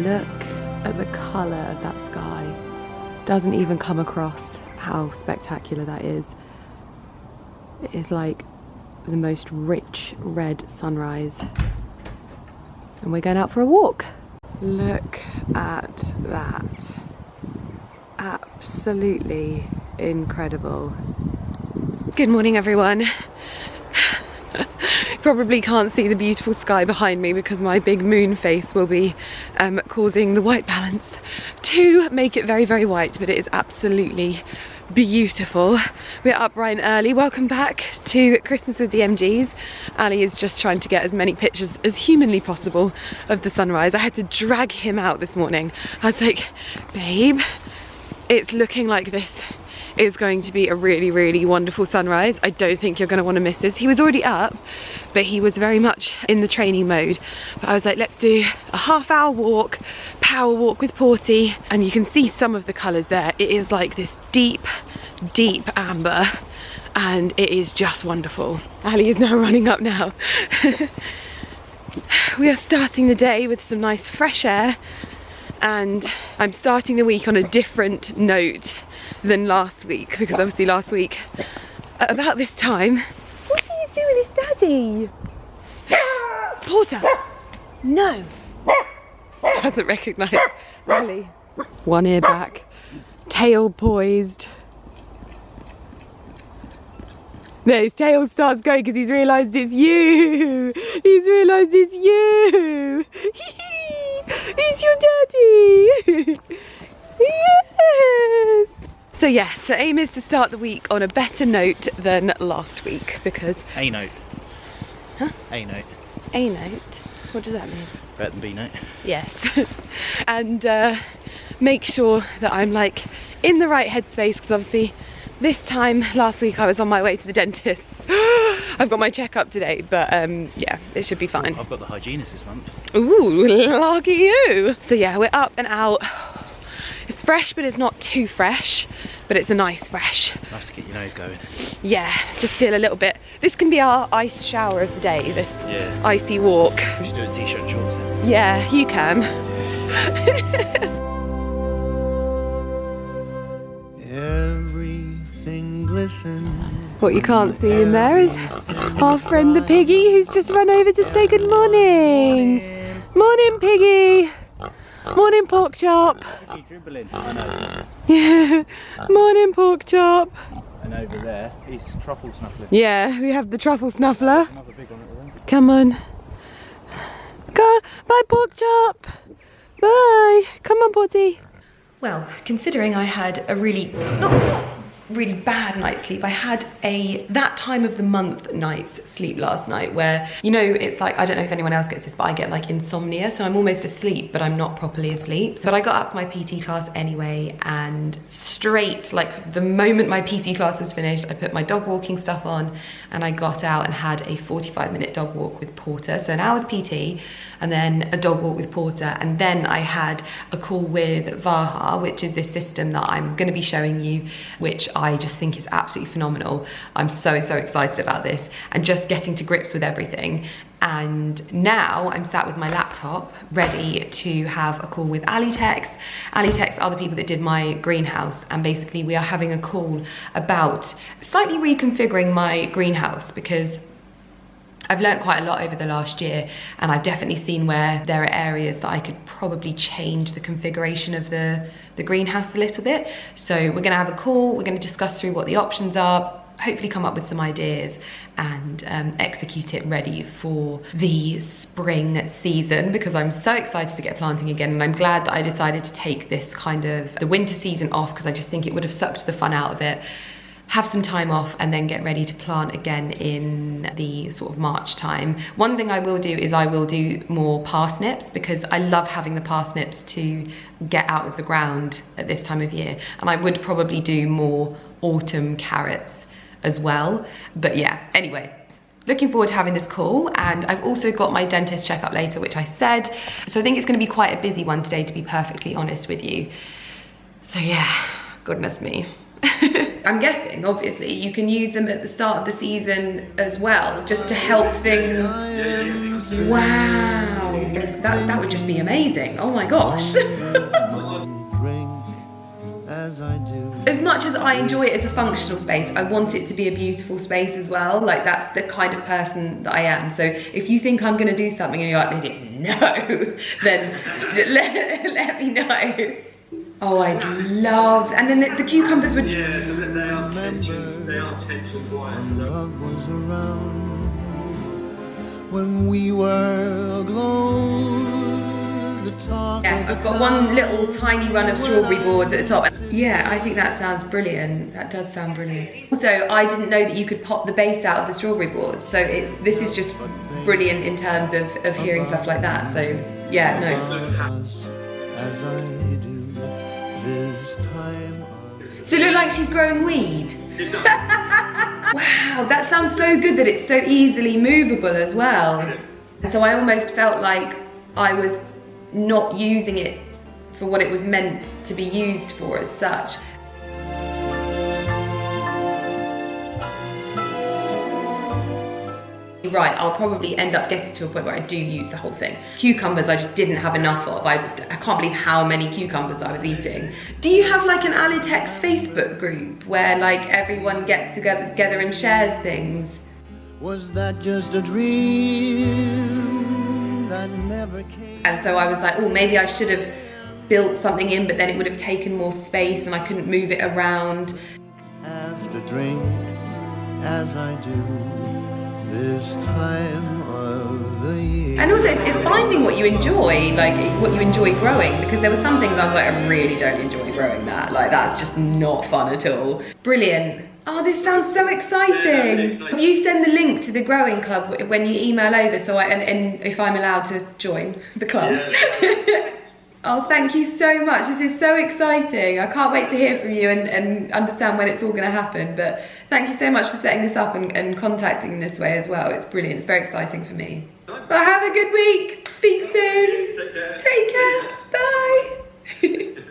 Look at the colour of that sky. Doesn't even come across how spectacular that is. It is like the most rich red sunrise. And we're going out for a walk. Look at that. Absolutely incredible. Good morning, everyone. Probably can't see the beautiful sky behind me because my big moon face will be causing the white balance to make it very, very white, but it is absolutely beautiful. We're up bright and early. Welcome back to Christmas with the MGs. Ali is just trying to get as many pictures as humanly possible of the sunrise. I had to drag him out this morning. I was like, babe, it's looking like this is going to be a really, really wonderful sunrise. I don't think you're going to want to miss this. He was already up, but he was very much in the training mode. But I was like, let's do a half-hour walk, power walk with Porty, and you can see some of the colours there. It is like this deep, deep amber, and it is just wonderful. Ali is now running up now. We are starting the day with some nice fresh air, and I'm starting the week on a different note than last week, because obviously last week at about this time, what are you doing? It's Daddy. Porter, no. Doesn't recognise really. One ear back, tail poised. No, his tail starts going because he's realised it's you. He's realised it's you. He's your daddy. Yes. So yes, the aim is to start the week on a better note than last week, because... A note. Huh? A note. A note? What does that mean? Better than B note. Yes. And make sure that I'm like in the right headspace, because obviously this time last week I was on my way to the dentist. I've got my checkup today, but yeah, it should be fine. I've got the hygienist this month. Ooh, lucky you. So yeah, we're up and out. It's fresh, but it's not too fresh, but it's a nice fresh. Nice to get your nose going. Yeah, just feel a little bit. This can be our ice shower of the day, this icy walk. We should do a t-shirt and shorts then. Yeah, you can. Everything glistens. What you can't see in there is our friend the piggy, who's just run over to say good morning. Morning, piggy. Morning, pork chop. Keep dribbling. I know. Yeah. Morning, pork chop. And over there is truffle snuffler. Yeah, we have the truffle snuffler. Another big one at the end. Come on. Go. Bye, pork chop. Bye. Come on, Porty. Well, considering I had a really, not really bad night's sleep, I had that time of the month night's sleep last night where, you know, it's like, I don't know if anyone else gets this, but I get like insomnia, so I'm almost asleep but I'm not properly asleep. But I got up my PT class anyway, and straight, like the moment my PT class was finished, I put my dog walking stuff on and I got out and had a 45-minute dog walk with Porter. So an hour's PT and then a dog walk with Porter, and then I had a call with Vaha, which is this system that I'm going to be showing you, which I just think is absolutely phenomenal. I'm so excited about this and just getting to grips with everything. And now I'm sat with my laptop ready to have a call with Alitex. Alitex are the people that did my greenhouse, and basically we are having a call about slightly reconfiguring my greenhouse, because I've learnt quite a lot over the last year, and I've definitely seen where there are areas that I could probably change the configuration of the greenhouse a little bit. So we're gonna have a call, we're gonna discuss through what the options are, hopefully come up with some ideas and execute it ready for the spring season, because I'm so excited to get planting again. And I'm glad that I decided to take this kind of the winter season off, because I just think it would have sucked the fun out of it. Have some time off and then get ready to plant again in the sort of March time. One thing I will do is I will do more parsnips, because I love having the parsnips to get out of the ground at this time of year. And I would probably do more autumn carrots as well. But yeah, anyway, looking forward to having this call. And I've also got my dentist checkup later, which I said. So I think it's gonna be quite a busy one today, to be perfectly honest with you. So yeah, goodness me. I'm guessing, obviously, you can use them at the start of the season as well, just to help things. Wow. that would just be amazing. Oh my gosh. Drink as I do. As much as I enjoy it as a functional space, I want it to be a beautiful space as well. Like, that's the kind of person that I am. So if you think I'm gonna do something and you're like, no, then let me know. Oh, I'd love, and then the cucumbers would... Yeah, so they are tension. They are tension wires. When love was around, when we were aglow, the talk Yeah, of the I've got one little tiny run of strawberry boards at the top. Yeah, I think that sounds brilliant. That does sound brilliant. Also, I didn't know that you could pop the base out of the strawberry boards, so this is just brilliant in terms of hearing stuff like that. So yeah, no. as I do this time. Does it look like she's growing weed? It does. Wow, that sounds so good that it's so easily movable as well. So I almost felt like I was not using it for what it was meant to be used for as such. Right, I'll probably end up getting to a point where I do use the whole thing. Cucumbers I just didn't have enough of. I can't believe how many cucumbers I was eating. Do you have like an Alitex Facebook group where like everyone gets together and shares things? Was that just a dream that never came? And so I was like, oh, maybe I should have built something in, but then it would have taken more space and I couldn't move it around. After drink as I do this time of the year. And also it's finding what you enjoy, like what you enjoy growing, because there were some things I was like, I really don't enjoy growing that. Like, that's just not fun at all. Brilliant. Oh, this sounds so exciting. Yeah, You send the link to the growing club when you email over, so and if I'm allowed to join the club. Yeah. Oh, thank you so much. This is so exciting. I can't wait to hear from you and understand when it's all going to happen. But thank you so much for setting this up and contacting in this way as well. It's brilliant. It's very exciting for me. Well, have a good week. Speak soon. Take care. Take care. Bye.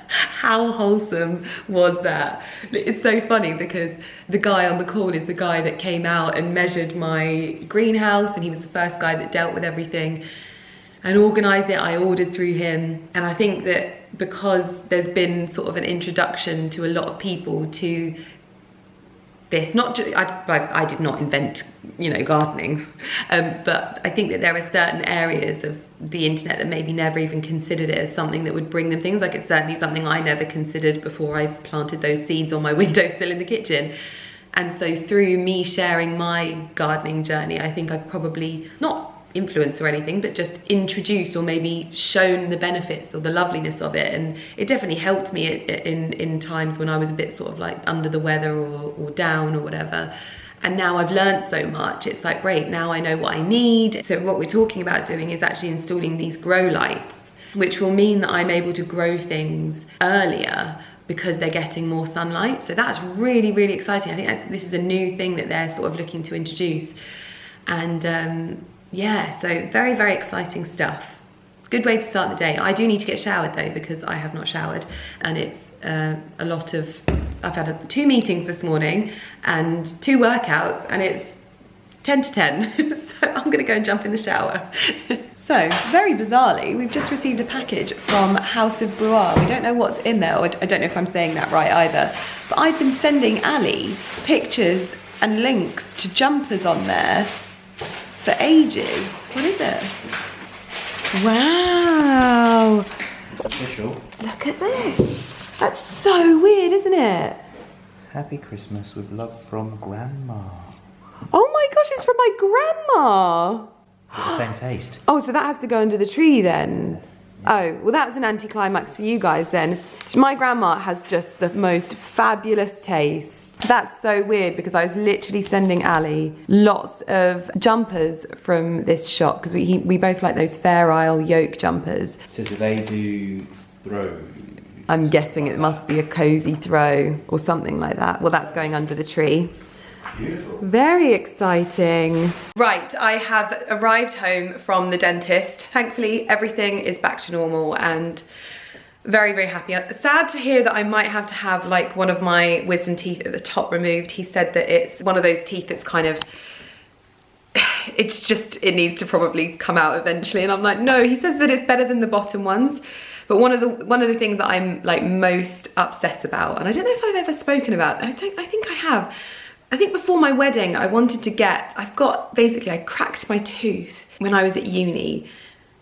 How wholesome was that? It's so funny because the guy on the call is the guy that came out and measured my greenhouse, and he was the first guy that dealt with everything and organised it. I ordered through him, and I think that because there's been sort of an introduction to a lot of people to this, not just, I did not invent, gardening, but I think that there are certain areas of the internet that maybe never even considered it as something that would bring them things. Like, it's certainly something I never considered before I planted those seeds on my windowsill in the kitchen. And so through me sharing my gardening journey, I think I've probably not influence or anything, but just introduced or maybe shown the benefits or the loveliness of it. And it definitely helped me in times when I was a bit sort of like under the weather or down or whatever. And now I've learned so much, it's like, great, now I know what I need. So what we're talking about doing is actually installing these grow lights, which will mean that I'm able to grow things earlier because they're getting more sunlight. So that's really, really exciting. I think this is a new thing that they're sort of looking to introduce. And yeah, so very, very exciting stuff. Good way to start the day. I do need to get showered though, because I have not showered, and it's a lot of, I've had 2 meetings this morning and 2 workouts, and it's 10 to 10. So I'm gonna go and jump in the shower. So, very bizarrely, we've just received a package from House of Brouwer. We don't know what's in there, or I don't know if I'm saying that right either. But I've been sending Ali pictures and links to jumpers on there for ages. What is it? Wow. It's official. Look at this. That's so weird, isn't it? Happy Christmas with love from Grandma. Oh my gosh, it's from my grandma. Got the same taste. Oh, so that has to go under the tree then. Oh, well that's an anticlimax for you guys then. My grandma has just the most fabulous taste. That's so weird because I was literally sending Ali lots of jumpers from this shop because we both like those Fair Isle yoke jumpers. So do they do throw? I'm guessing it must be a cozy throw or something like that. Well, that's going under the tree. Beautiful. Very exciting. Right, I have arrived home from the dentist. Thankfully, everything is back to normal and very, very happy. Sad to hear that I might have to have like one of my wisdom teeth at the top removed. He said that it's one of those teeth that's kind of it's just, it needs to probably come out eventually. And I'm like, no, he says that it's better than the bottom ones. But one of the things that I'm like most upset about, and I don't know if I've ever spoken about, I think I have. I think before my wedding, I wanted to get, I cracked my tooth when I was at uni,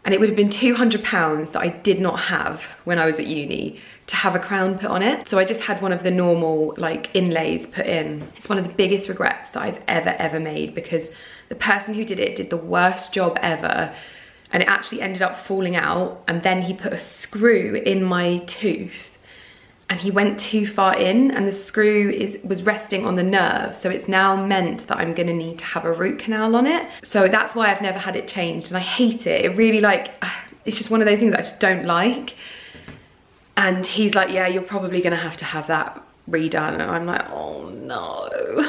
and it would have been £200 that I did not have when I was at uni to have a crown put on it. So I just had one of the normal like inlays put in. It's one of the biggest regrets that I've ever made, because the person who did it did the worst job ever, and it actually ended up falling out, and then he put a screw in my tooth and he went too far in, and the screw was resting on the nerve, so it's now meant that I'm gonna need to have a root canal on it. So that's why I've never had it changed, and I hate it. It really, like, it's just one of those things that I just don't like. And he's like, yeah, you're probably gonna have to have that redone. And I'm like, oh no,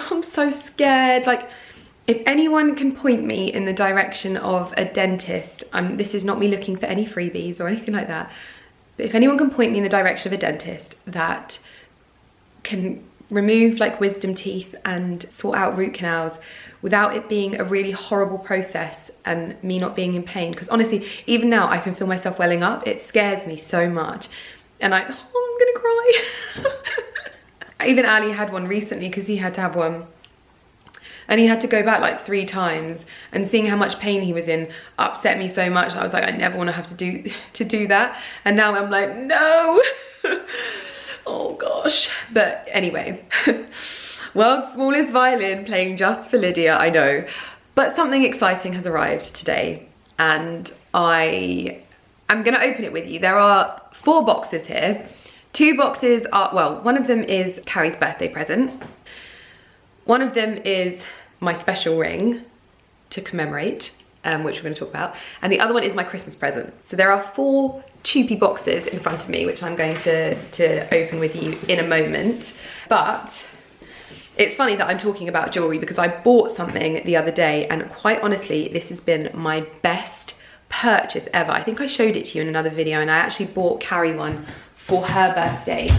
I'm so scared. Like, if anyone can point me in the direction of a dentist, this is not me looking for any freebies or anything like that, but if anyone can point me in the direction of a dentist that can remove like wisdom teeth and sort out root canals without it being a really horrible process and me not being in pain, because honestly, even now I can feel myself welling up. It scares me so much. And I'm gonna cry. Even Ali had one recently, because he had to have one. And he had to go back like 3 times, and seeing how much pain he was in upset me so much. I was like, I never want to have to do that. And now I'm like, no. Oh gosh. But anyway, world's smallest violin playing just for Lydia, I know. But something exciting has arrived today, and I am gonna open it with you. There are 4 boxes here. 2 boxes are, well, one of them is Carrie's birthday present. One of them is my special ring to commemorate, which we're going to talk about. And the other one is my Christmas present. So there are 4 choopy boxes in front of me, which I'm going to open with you in a moment. But it's funny that I'm talking about jewelry, because I bought something the other day, and quite honestly, this has been my best purchase ever. I think I showed it to you in another video, and I actually bought Carrie one for her birthday.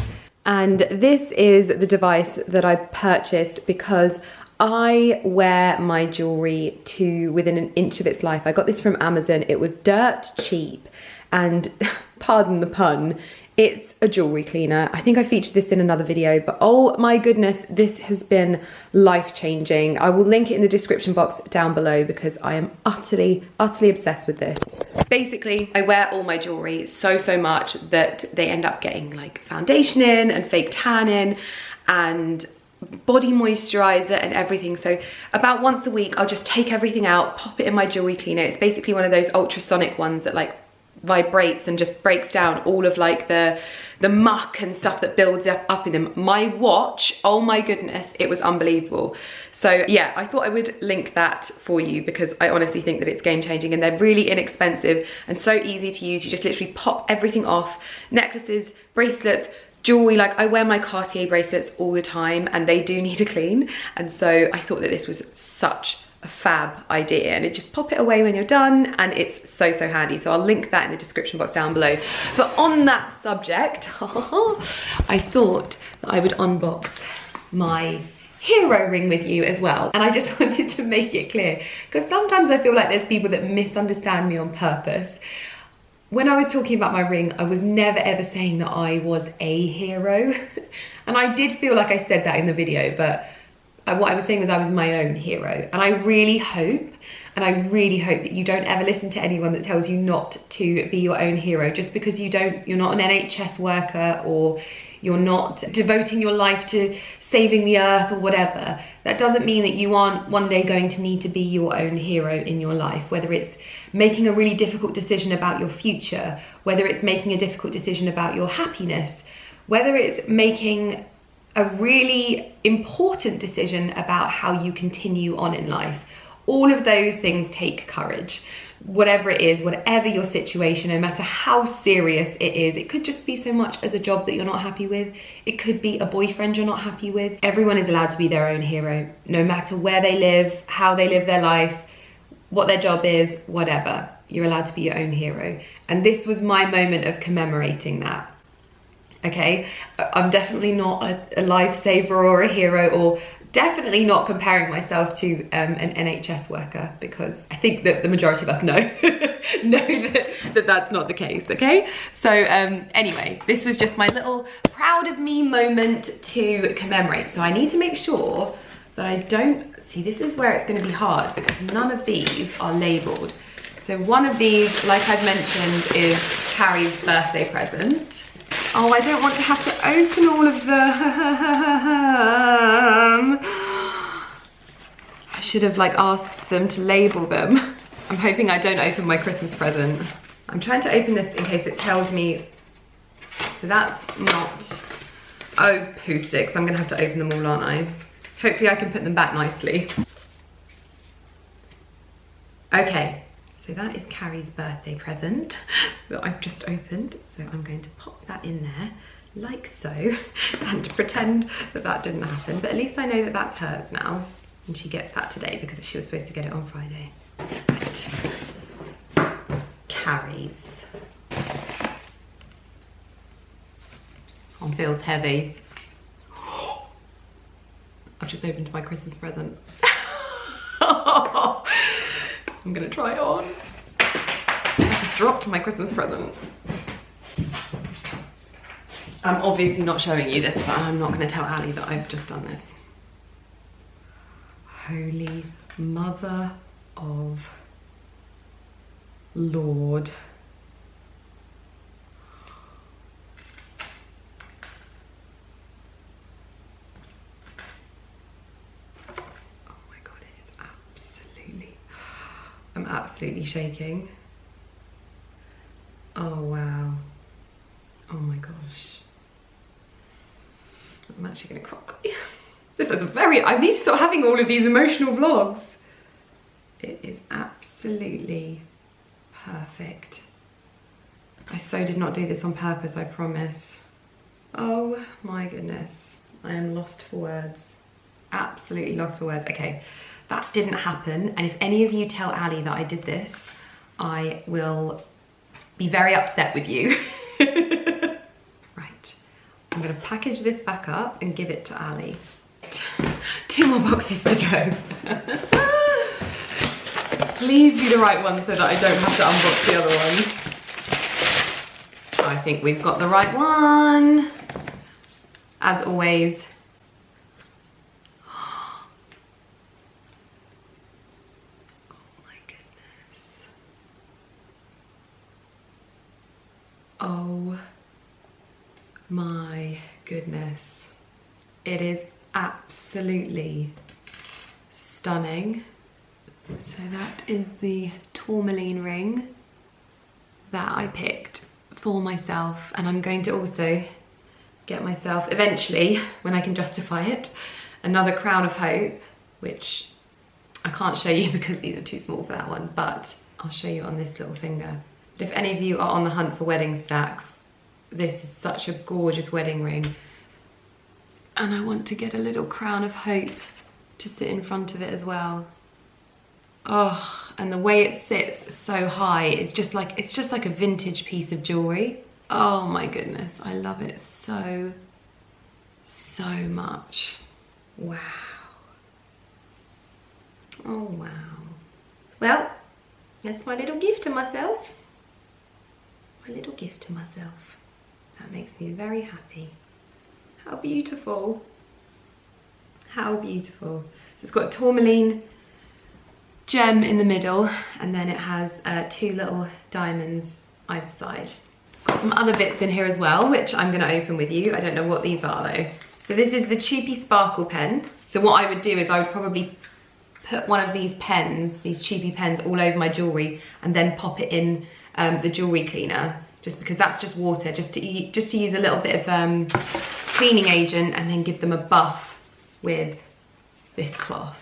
And this is the device that I purchased because I wear my jewelry to within an inch of its life. I got this from Amazon. It was dirt cheap, and pardon the pun, it's a jewelry cleaner. I think I featured this in another video, but oh my goodness, this has been life-changing. I will link it in the description box down below, because I am utterly obsessed with this. Basically, I wear all my jewelry so much that they end up getting like foundation in and fake tan in and body moisturizer and everything. So about once a week, I'll just take everything out, pop it in my jewelry cleaner. It's basically one of those ultrasonic ones that like vibrates and just breaks down all of like the muck and stuff that builds up in them. My watch, oh my goodness, it was unbelievable. So yeah, I thought I would link that for you, because I honestly think that it's game changing, and they're really inexpensive and so easy to use. You just literally pop everything off. Necklaces, bracelets, jewelry. Like, I wear my Cartier bracelets all the time, and they do need a clean. And so I thought that this was such a fab idea, and it just pop it away when you're done, and it's so handy. So I'll link that in the description box down below. But on that subject, I thought that I would unbox my hero ring with you as well. And I just wanted to make it clear, because sometimes I feel like there's people that misunderstand me on purpose. When I was talking about my ring, I was never ever saying that I was a hero. And I did feel like I said that in the video, but what I was saying was I was my own hero. And I really hope that you don't ever listen to anyone that tells you not to be your own hero, just because you're not an NHS worker, or you're not devoting your life to saving the earth or whatever. That doesn't mean that you aren't one day going to need to be your own hero in your life, whether it's making a really difficult decision about your future, whether it's making a difficult decision about your happiness, whether it's making a really important decision about how you continue on in life. All of those things take courage. Whatever it is, whatever your situation, no matter how serious it is, it could just be so much as a job that you're not happy with. It could be a boyfriend you're not happy with. Everyone is allowed to be their own hero, no matter where they live, how they live their life, what their job is, whatever. You're allowed to be your own hero. And this was my moment of commemorating that. Okay, I'm definitely not a lifesaver or a hero or definitely not comparing myself to an NHS worker, because I think that the majority of us know that that's not the case, okay? So anyway, this was just my little proud of me moment to commemorate. So I need to make sure that I don't, see, this is where it's going to be hard because none of these are labelled. So one of these, like I've mentioned, is Carrie's birthday present. Oh, I don't want to have to open all of them. I should have like asked them to label them. I'm hoping I don't open my Christmas present. I'm trying to open this in case it tells me. So that's not, oh, poo sticks. I'm gonna have to open them all, aren't I? Hopefully I can put them back nicely. Okay, so that is Carrie's birthday present that I've just opened. So I'm going to pop that in there like so and pretend that that didn't happen. But at least I know that that's hers now. And she gets that today because she was supposed to get it on Friday. Right. Carrie's. This one feels heavy. I've just opened my Christmas present. I'm gonna try it on. I just dropped my Christmas present. I'm obviously not showing you this, but I'm not gonna tell Ali that I've just done this. Holy Mother of Lord. I'm absolutely shaking. Oh wow. Oh my gosh. I'm actually gonna cry. This is I need to start having all of these emotional vlogs. It is absolutely perfect. I so did not do this on purpose, I promise. Oh my goodness. I am lost for words. Absolutely lost for words. Okay. That didn't happen, and if any of you tell Ali that I did this, I will be very upset with you. Right, I'm gonna package this back up and give it to Ali. 2 more boxes to go. Please be the right one so that I don't have to unbox the other one. I think we've got the right one. As always, oh my goodness. It is absolutely stunning. So that is the tourmaline ring that I picked for myself, and I'm going to also get myself, eventually, when I can justify it, another crown of hope, which I can't show you because these are too small for that one, but I'll show you on this little finger. If any of you are on the hunt for wedding stacks, this is such a gorgeous wedding ring. And I want to get a little crown of hope to sit in front of it as well. Oh, and the way it sits so high, it's just like a vintage piece of jewelry. Oh my goodness, I love it so, so much. Wow. Oh wow. Well, that's my little gift to myself. My little gift to myself. That makes me very happy. How beautiful. How beautiful. So it's got a tourmaline gem in the middle, and then it has 2 little diamonds either side. Got some other bits in here as well, which I'm gonna open with you. I don't know what these are though. So this is the Cheapy Sparkle pen. So what I would do is I would probably put one of these pens, these Cheapy pens, all over my jewelry and then pop it in the jewelry cleaner, just because that's just water, just to use a little bit of cleaning agent and then give them a buff with this cloth.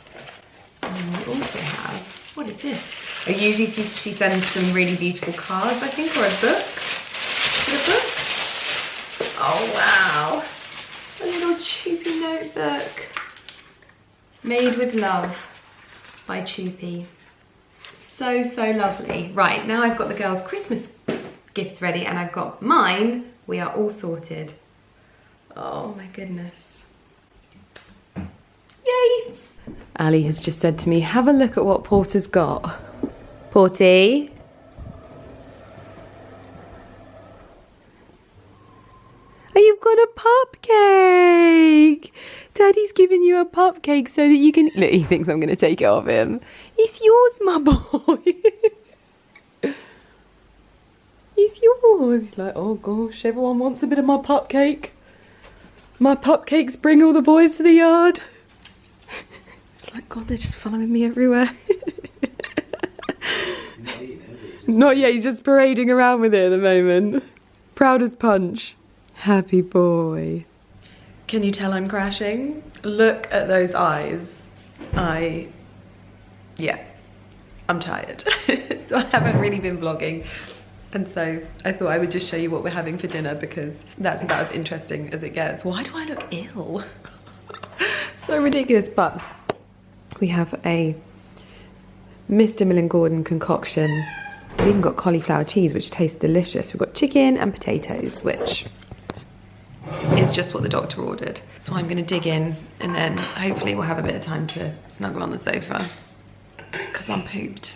And we also have, what is this? Oh, usually she sends some really beautiful cards, I think, or a book. Is it a book? Oh wow, a little Cheapy notebook. Made with love by Cheapy. So, so lovely. Right, now I've got the girls' Christmas gifts ready and I've got mine. We are all sorted. Oh my goodness. Yay! Ali has just said to me, have a look at what Porter's got. Porty? Oh, you've got a pupcake! Daddy's giving you a pupcake so that you can... Look, he thinks I'm going to take it off him. It's yours, my boy. It's yours. He's like, oh gosh, everyone wants a bit of my pupcake. My pupcakes bring all the boys to the yard. It's like, God, they're just following me everywhere. Not yet, he's just parading around with it at the moment. Proud as punch. Happy boy. Can you tell I'm crashing? Look at those eyes. Yeah, I'm tired. So I haven't really been vlogging. And so I thought I would just show you what we're having for dinner because that's about as interesting as it gets. Why do I look ill? So ridiculous, but we have a Mr. Millen-Gordon concoction. We've even got cauliflower cheese, which tastes delicious. We've got chicken and potatoes, which is just what the doctor ordered. So I'm gonna dig in and then hopefully we'll have a bit of time to snuggle on the sofa because I'm pooped.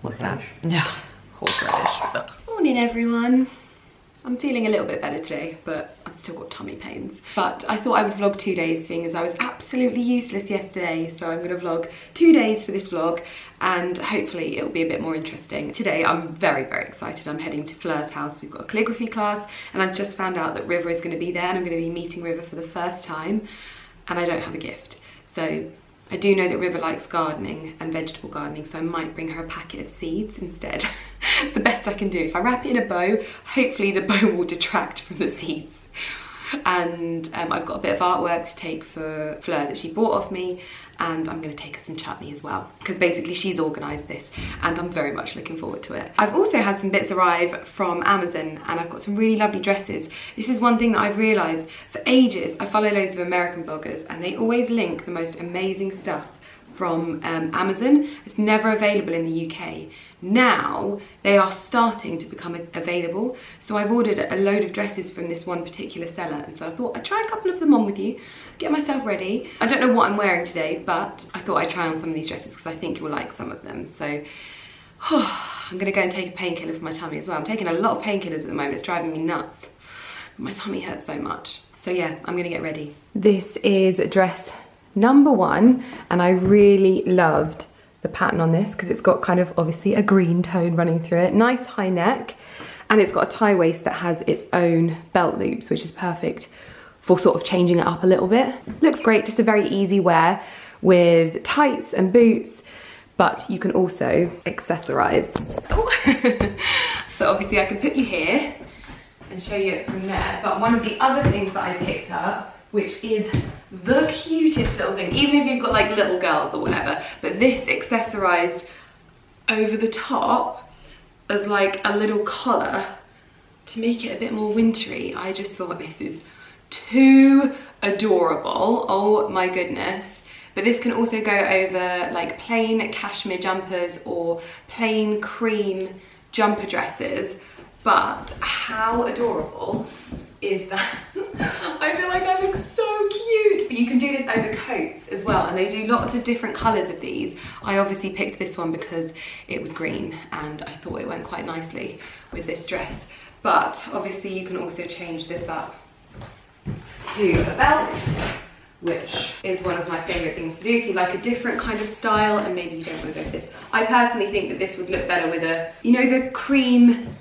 What's that? Yeah, horseradish. Morning everyone. I'm feeling a little bit better today, but I've still got tummy pains. But I thought I would vlog 2 days, seeing as I was absolutely useless yesterday. So I'm gonna vlog 2 days for this vlog, and hopefully it'll be a bit more interesting. Today, I'm very, very excited. I'm heading to Fleur's house. We've got a calligraphy class, and I've just found out that River is gonna be there, and I'm gonna be meeting River for the first time, and I don't have a gift. So I do know that River likes gardening and vegetable gardening, so I might bring her a packet of seeds instead. It's the best I can do. If I wrap it in a bow, hopefully the bow will detract from the seeds. And I've got a bit of artwork to take for Fleur that she bought off me, and I'm going to take her some chutney as well, because basically she's organised this and I'm very much looking forward to it. I've also had some bits arrive from Amazon, and I've got some really lovely dresses. This is one thing that I've realised for ages. I follow loads of American bloggers and they always link the most amazing stuff from Amazon. It's never available in the UK. Now they are starting to become available, so I've ordered a load of dresses from this one particular seller, and so I thought I'd try a couple of them on with you, get myself ready. I don't know what I'm wearing today, but I thought I'd try on some of these dresses because I think you'll like some of them. So I'm gonna go and take a painkiller for my tummy as well. I'm taking a lot of painkillers at the moment. It's driving me nuts. My tummy hurts so much. So yeah, I'm gonna get ready. This is dress number 1, and I really loved the pattern on this because it's got kind of obviously a green tone running through it. Nice high neck, and it's got a tie waist that has its own belt loops, which is perfect for sort of changing it up a little bit. Looks great, just a very easy wear with tights and boots, but you can also accessorize. Oh. So obviously I can put you here and show you it from there, but one of the other things that I picked up, which is the cutest little thing, even if you've got like little girls or whatever, but this accessorized over the top as like a little collar to make it a bit more wintry. I just thought this is too adorable. Oh my goodness. But this can also go over like plain cashmere jumpers or plain cream jumper dresses. But how adorable is that? I feel like I look so cute. But you can do this over coats as well, and they do lots of different colours of these. I obviously picked this one because it was green and I thought it went quite nicely with this dress. But obviously you can also change this up to a belt, which is one of my favourite things to do if you like a different kind of style and maybe you don't want to go with this. I personally think that this would look better with a, you know, the cream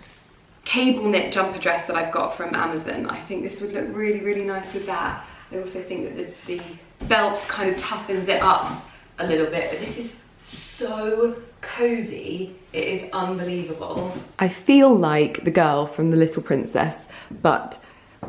cable knit jumper dress that I've got from Amazon. I think this would look really, really nice with that. I also think that the belt kind of toughens it up a little bit, but this is so cozy. It is unbelievable. I feel like the girl from The Little Princess, but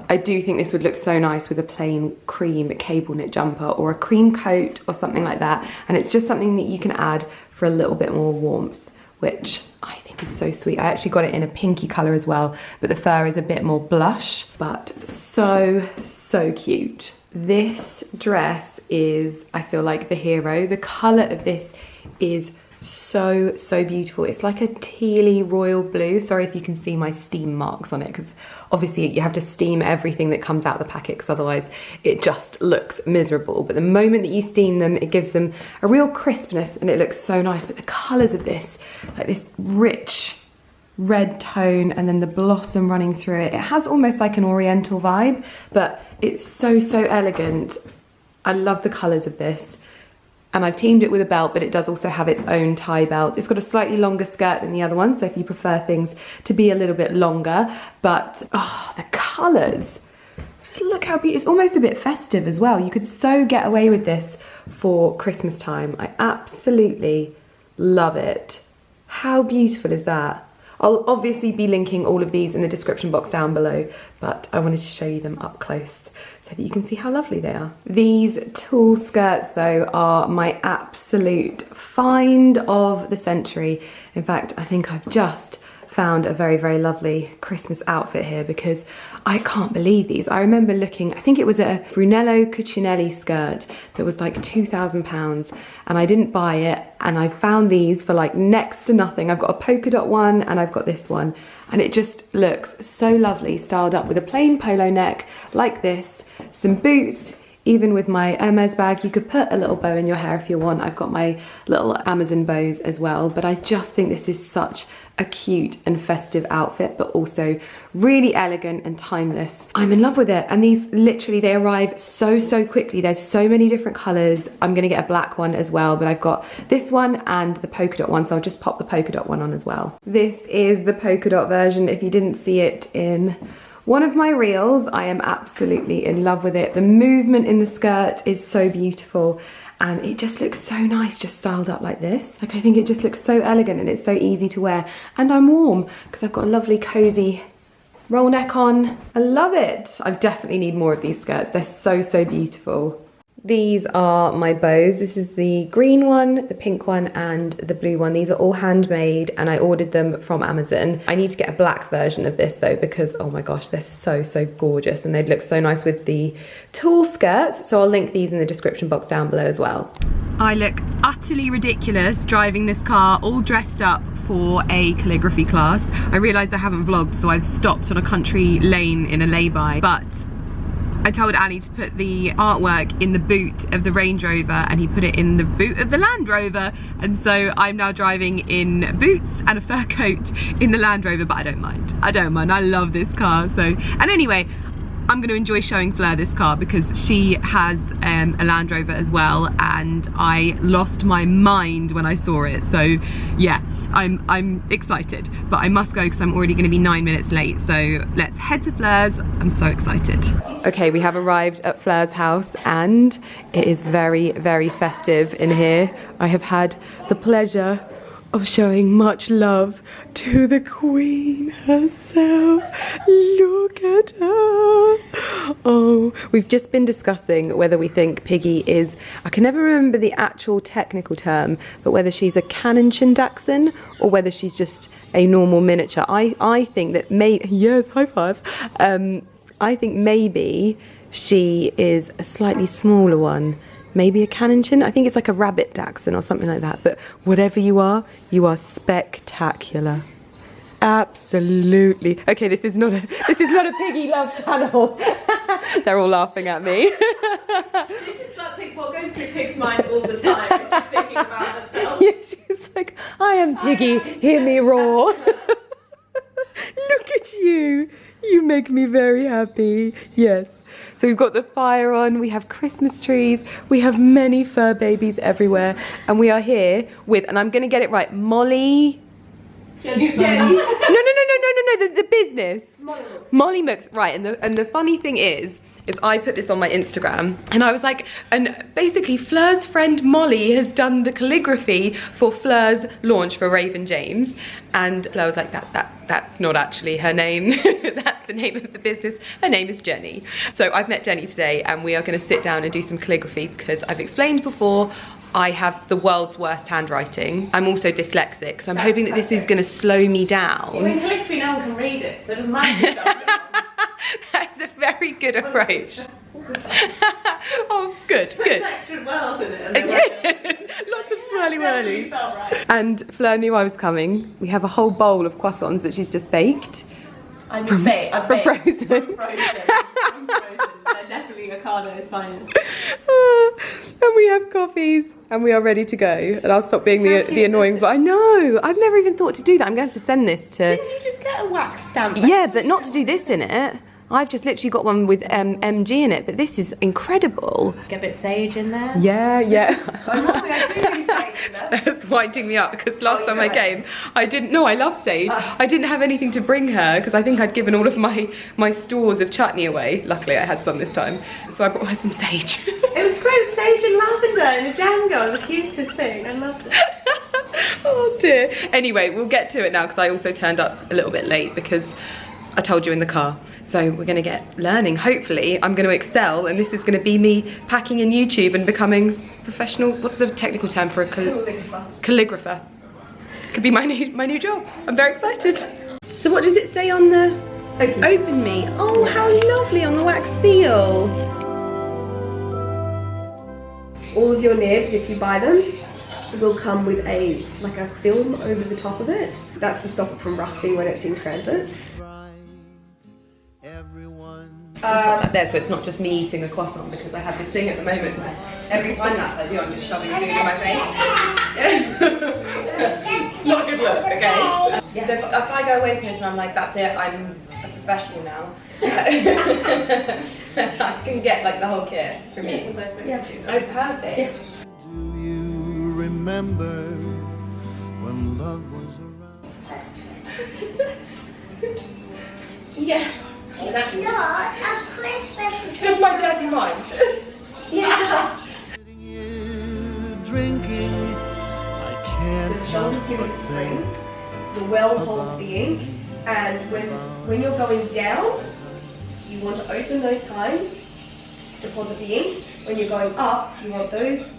I do think this would look so nice with a plain cream cable knit jumper or a cream coat or something like that. And it's just something that you can add for a little bit more warmth, which I think is so sweet. I actually got it in a pinky colour as well, but the fur is a bit more blush, but so, so cute. This dress is, I feel like, the hero. The colour of this is so, so beautiful. It's like a tealy royal blue. Sorry if you can see my steam marks on it, because Obviously you have to steam everything that comes out of the packet because otherwise it just looks miserable. But the moment that you steam them, it gives them a real crispness and it looks so nice. But the colours of this, like this rich red tone and then the blossom running through it, it has almost like an oriental vibe, but it's so elegant. I love the colours of this. And I've teamed it with a belt, but it does also have its own tie belt. It's got a slightly longer skirt than the other one, so if you prefer things to be a little bit longer, but oh, the colours. Just look how beautiful, it's almost a bit festive as well. You could so get away with this for Christmas time. I absolutely love it. How beautiful is that? I'll obviously be linking all of these in the description box down below, but I wanted to show you them up close so that you can see how lovely they are. These tulle skirts though are my absolute find of the century. In fact, I think I've just found a very lovely Christmas outfit here because I can't believe these. I remember looking, I think it was a Brunello Cucinelli skirt that was like £2,000 and I didn't buy it, and I found these for like next to nothing. I've got a polka dot one and I've got this one, and it just looks so lovely, styled up with a plain polo neck like this, some boots. Even with my Hermes bag, you could put a little bow in your hair if you want. I've got my little Amazon bows as well, but I just think this is such a cute and festive outfit, but also really elegant and timeless. I'm in love with it. And these literally, they arrive so quickly. There's so many different colors. I'm gonna get a black one as well, but I've got this one and the polka dot one, so I'll just pop the polka dot one on as well. This is the polka dot version. If you didn't see it in one of my reels, I am absolutely in love with it. The movement in the skirt is so beautiful and it just looks so nice just styled up like this. Like, I think it just looks so elegant and it's so easy to wear. And I'm warm because I've got a lovely cozy roll neck on. I love it. I definitely need more of these skirts. They're so beautiful. These are my bows. This is the green one, the pink one, and the blue one. These are all handmade and I ordered them from Amazon. I need to get a black version of this though because, oh my gosh, they're so gorgeous and they'd look so nice with the tulle skirts. So I'll link these in the description box down below as well. I look utterly ridiculous driving this car all dressed up for a calligraphy class. I realised I haven't vlogged, so I've stopped on a country lane in a lay-by, but I told Ali to put the artwork in the boot of the Range Rover and he put it in the boot of the Land Rover, and so I'm now driving in boots and a fur coat in the Land Rover, but I don't mind. I don't mind, I love this car. So, and anyway, I'm going to enjoy showing Fleur this car because she has a Land Rover as well and I lost my mind when I saw it. So yeah, I'm excited, but I must go because I'm already going to be 9 minutes late. So let's head to Fleur's. I'm so excited. Okay, we have arrived at Fleur's house and it is very festive in here. I have had the pleasure of showing much love to the Queen herself. Look at her. Oh, we've just been discussing whether we think Piggy is, I can never remember the actual technical term, but whether she's a Cannington Dachshund or whether she's just a normal miniature. I think that yes, high five. I think maybe she is a slightly smaller one. Maybe a Cannington. I think it's like a rabbit dachshund or something like that. But whatever you are spectacular. Absolutely. Okay, this is not a Piggy love channel. They're all laughing at me. This is that thing what goes through Pig's mind all the time. She's thinking about herself. Yeah, she's like, I am Piggy, hear me roar. Look at you. You make me very happy. Yes. So we've got the fire on, we have Christmas trees, we have many fur babies everywhere, and we are here with, and I'm going to get it right, Molly... Jenny. No, the business. Molly Mooks, right, and the funny thing is I put this on my Instagram and I was like, and basically Fleur's friend Molly has done the calligraphy for Fleur's launch for Raven James, and Fleur was like, that's not actually her name. That's the name of the business. Her name is Jenny. So I've met Jenny today and we are going to sit down and do some calligraphy because I've explained before, I have the world's worst handwriting. I'm also dyslexic, so I'm hoping that this is going to slow me down. I mean, calligraphy, no one can read it, so it doesn't matter. That's a very good approach. Oh, good. Extra worlds in it. Lots of swirly whirlies. Right. And Fleur knew I was coming. We have a whole bowl of croissants that she's just baked. I'm From Frozen. Frozen. From Frozen. They're definitely Ocado's finest. And we have coffees and we are ready to go. And I'll stop being the annoying, but I know. I've never even thought to do that. I'm going to have to send this to... Didn't you just get a wax stamp? Yeah, but not to do this in it. I've just literally got one with MG in it, but this is incredible. Get a bit of sage in there. Yeah, yeah. That's That's winding me up because last time I came, I didn't know I love sage. I didn't have anything to bring her because I think I'd given all of my stores of chutney away. Luckily, I had some this time, so I brought her some sage. It was great, sage and lavender and a Django. It was the cutest thing. I loved it. Oh dear. Anyway, we'll get to it now because I also turned up a little bit late because I told you in the car. So we're going to get learning. Hopefully, I'm going to excel, and this is going to be me packing in YouTube and becoming professional. What's the technical term for a calligrapher? Could be my new job. I'm very excited. So what does it say on the open me? Oh, how lovely on the wax seal. All of your nibs, if you buy them, will come with a film over the top of it. That's to stop it from rusting when it's in transit. There, so it's not just me eating a croissant because I have this thing at the moment where every time that's I do, I'm just shoving food in my face. Not a good look, okay? So if I go away from this and I'm like, that's it, I'm a professional now. I can get like the whole kit from you. Yeah. Oh, perfect. Do you remember when love was around? Yeah. It's just my dirty mind. Yeah. Sitting here drinking, I can't The help shoulders give but it the spring, think the well holds the ink, and when you're going down, you want to open those times, deposit the ink. When you're going up, you want those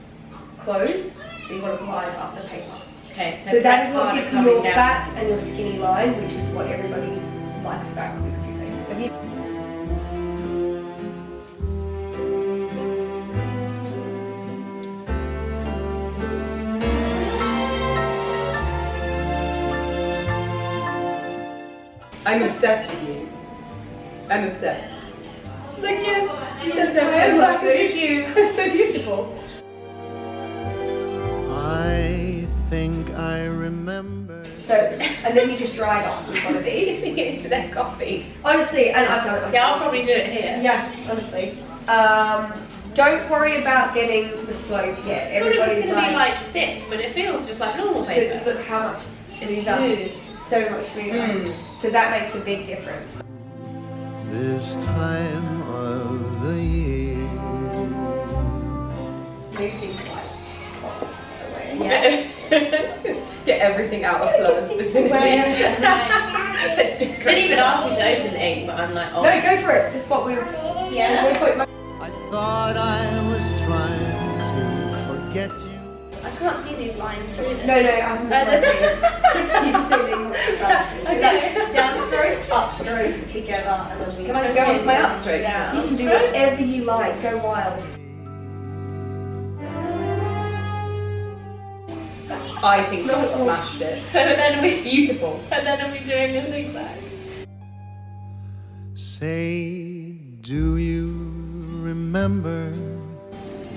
closed, so you want to glide up the paper. Okay, So that is what gives you your fat and your skinny line, which is what everybody likes about calligraphy face. Have you? I'm obsessed with you. I'm obsessed. She's like, yes, you're so lovely. You're so beautiful. I think I remember. So, and then you just dry it off with one of these. Tipping it into their coffees. Honestly, and I've done it. Yeah, I'll probably do it here. Yeah, honestly. Don't worry about getting the slope yet. I thought it was Everybody's going to be like thick, but it feels just like normal paper. Look how much smoother. Smooth. So much smoother. So that makes a big difference. This time of the year. Move things like close away. Yeah. Get everything out of Flor's vicinity. Didn't even ask me to open the ink, but I'm like, oh. No, go for it. This is what we. Yeah. I thought I was trying to forget you. I can't see these lines through this. No, I'm there's- You just do these on Okay. downstroke, upstroke together, and then we. Can I go on to my upstroke? Yeah. You can do whatever you like. Go wild. I think you smashed it. So then we, Beautiful. and then are we doing a zigzag? Say, do you remember?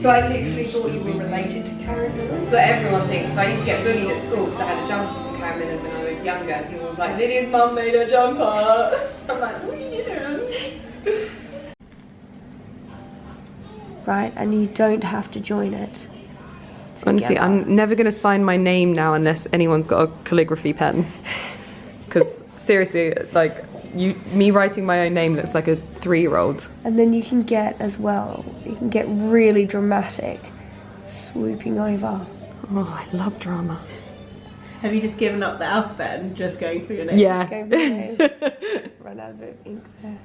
So I literally thought you were related to Karen Millen. So everyone thinks, so I used to get bullied at school because I had a jumper from Karen Millen when I was younger. People was like, Lydia's mum made a jumper. I'm like, what are you doing? Right, and you don't have to join it. Honestly, together. I'm never going to sign my name now unless anyone's got a calligraphy pen. Because seriously, like, me writing my own name looks like a 3-year-old. And then you can get as well, you can get really dramatic, swooping over. Oh, I love drama. Have you just given up the alphabet and just going through your name? Yeah. Run out of ink there.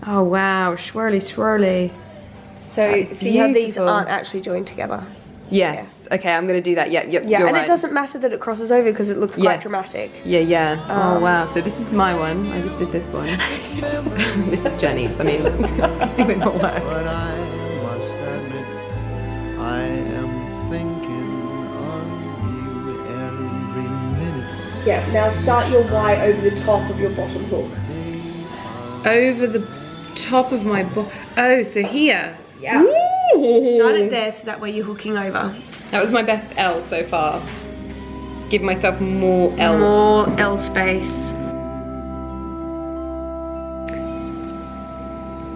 Oh wow, swirly swirly. So That's see how these beautiful. aren't actually joined together? Yes. Okay, I'm gonna do that. Yeah, Yeah, you're and right. it doesn't matter that it crosses over because it looks quite Yes. dramatic. Yeah. Oh wow. So this is my one. I just did this one. This is Jenny's. I mean, let's see it not work. But I must admit, I am thinking on you every minute. Yeah, now start your Y over the top of your bottom hook. over the top of my body. Oh, so here. Yeah. Ooh. Start it there so that way you're hooking over. That was my best L so far. Give myself more L. More L space.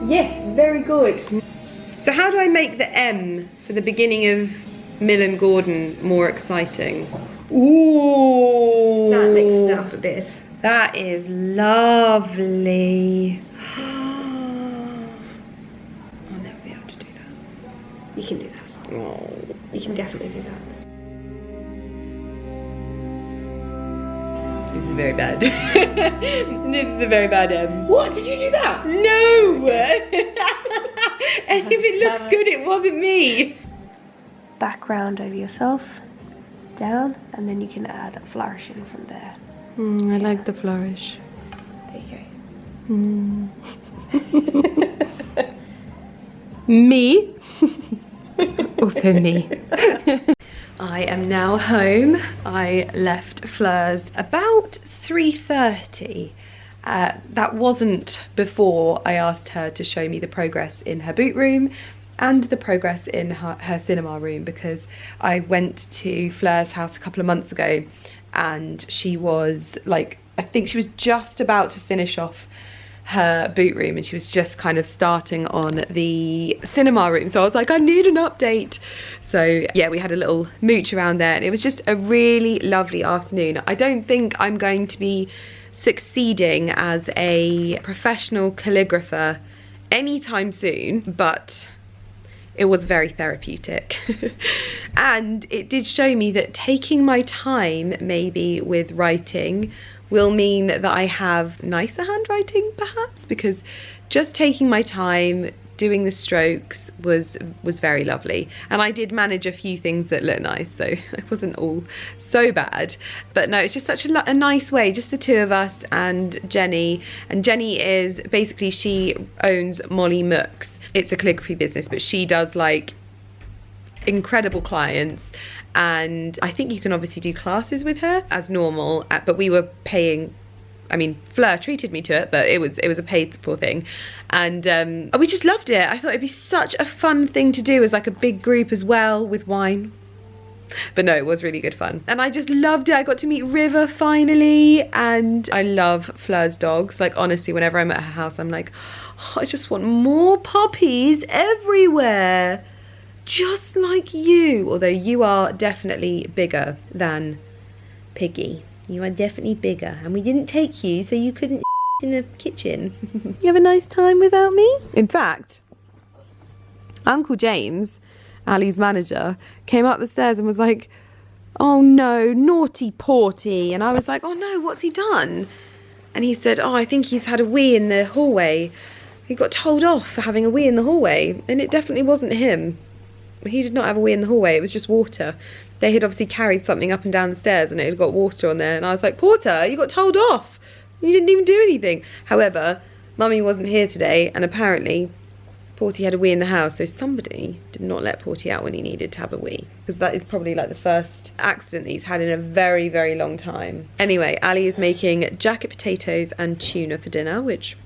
Yes, very good. So how do I make the M for the beginning of Millen-Gordon more exciting? Ooh. That mixes it up a bit. That is lovely. I'll never be able to do that. You can do that. Oh. You can definitely do that. This is very bad. This is a very bad M. What? Did you do that? No! And if it looks good, it wasn't me. Background over yourself, down, and then you can add a flourish in from there. I like the flourish. There you go. Me. Also me. I am now home. I left Fleur's about 3:30. That wasn't before I asked her to show me the progress in her boot room and the progress in her cinema room, because I went to Fleur's house a couple of months ago and she was like, I think she was just about to finish off her boot room and she was just kind of starting on the cinema room. So I was like, I need an update. So yeah, we had a little mooch around there and it was just a really lovely afternoon. I don't think I'm going to be succeeding as a professional calligrapher anytime soon, but it was very therapeutic. And it did show me that taking my time maybe with writing will mean that I have nicer handwriting perhaps, because just taking my time doing the strokes was very lovely. And I did manage a few things that look nice, so it wasn't all so bad. But no, it's just such a nice way, just the two of us and Jenny. And Jenny is basically, she owns Molly Mooks. It's a calligraphy business, but she does like incredible clients. And I think you can obviously do classes with her as normal, but we were paying, I mean, Fleur treated me to it, but it was a paid for thing. And we just loved it. I thought it'd be such a fun thing to do as like a big group as well with wine. But no, it was really good fun. And I just loved it. I got to meet River finally, and I love Fleur's dogs. Like honestly, whenever I'm at her house, I'm like, oh, I just want more puppies everywhere. Just like you, although you are definitely bigger than Piggy. You are definitely bigger, and we didn't take you so you couldn't in the kitchen. You have a nice time without me? In fact, Uncle James, Ali's manager, came up the stairs and was like, oh no, naughty Porty. And I was like, oh no, what's he done? And he said, oh, I think he's had a wee in the hallway. He got told off for having a wee in the hallway, and it definitely wasn't him. He did not have a wee in the hallway, it was just water. They had obviously carried something up and down the stairs and it had got water on there, and I was like, Porter, you got told off. You didn't even do anything. However, Mummy wasn't here today, and apparently Porty had a wee in the house, so somebody did not let Porty out when he needed to have a wee, because that is probably like the first accident that he's had in a very, very long time. Anyway, Ali is making jacket potatoes and tuna for dinner, which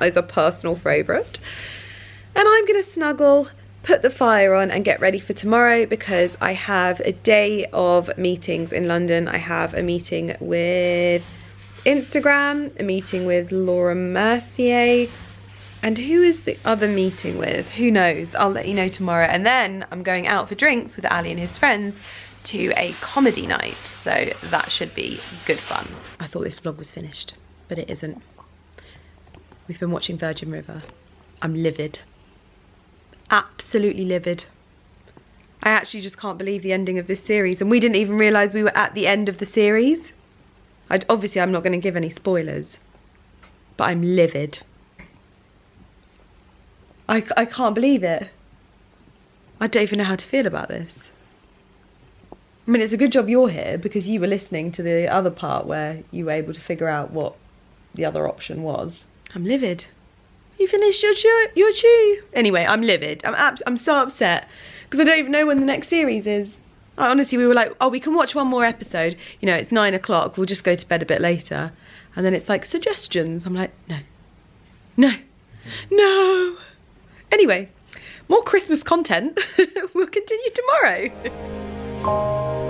is a personal favourite. And I'm gonna snuggle, put the fire on and get ready for tomorrow, because I have a day of meetings in London. I have a meeting with Instagram, a meeting with Laura Mercier, and who is the other meeting with? Who knows? I'll let you know tomorrow. And then I'm going out for drinks with Ali and his friends to a comedy night, so that should be good fun. I thought this vlog was finished, but it isn't. We've been watching Virgin River. I'm livid. Absolutely livid. I actually just can't believe the ending of this series, and we didn't even realise we were at the end of the series. Obviously I'm not going to give any spoilers, but I'm livid. I can't believe it. I don't even know how to feel about this. I mean, it's a good job you're here, because you were listening to the other part where you were able to figure out what the other option was. I'm livid. You finished your chew? Anyway, I'm livid. I'm so upset because I don't even know when the next series is. Honestly, we were like, oh, we can watch one more episode. You know, it's 9 o'clock. We'll just go to bed a bit later. And then it's like, suggestions. I'm like, no. No. No. Anyway, more Christmas content. We'll continue tomorrow.